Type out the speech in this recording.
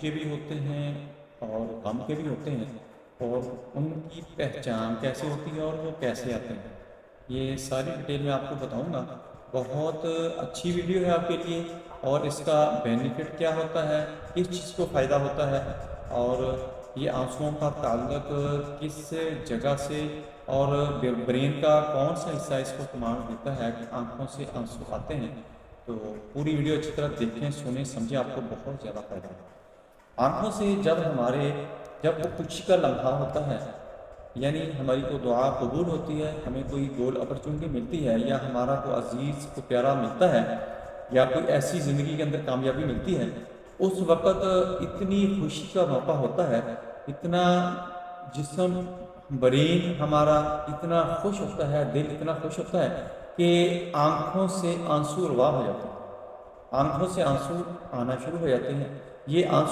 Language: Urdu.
کے بھی ہوتے ہیں اور غم کے بھی ہوتے ہیں، اور ان کی پہچان کیسے ہوتی ہے اور وہ کیسے آتے ہیں، یہ ساری ڈیٹیل میں آپ کو بتاؤں گا۔ بہت اچھی ویڈیو ہے آپ کے لیے، اور اس کا بینیفٹ کیا ہوتا ہے، کس چیز کو فائدہ ہوتا ہے، اور یہ آنسوؤں کا تعلق کس جگہ سے اور برین کا کون سا حصہ اس کو کمانڈ دیتا ہے کہ آنکھوں سے آنسو آتے ہیں۔ تو پوری ویڈیو اچھی طرح دیکھیں، سنیں، سمجھیں، آپ کو بہت زیادہ فائدہ ہوگا۔ آنکھوں سے جب وہ خوشی کا لمحہ ہوتا ہے، یعنی ہماری کوئی دعا قبول ہوتی ہے، ہمیں کوئی گول اپرچونٹی ملتی ہے، یا ہمارا کوئی عزیز کو پیارا ملتا ہے، یا کوئی ایسی زندگی کے اندر کامیابی ملتی ہے، اس وقت اتنی خوشی کا موقع ہوتا ہے، اتنا جسم برین ہمارا اتنا خوش ہوتا ہے، دل اتنا خوش ہوتا ہے کہ آنکھوں سے آنسو روا ہو جاتے ہیں، آنکھوں سے آنسو آنا شروع ہو جاتے ہیں۔ یہ آنسو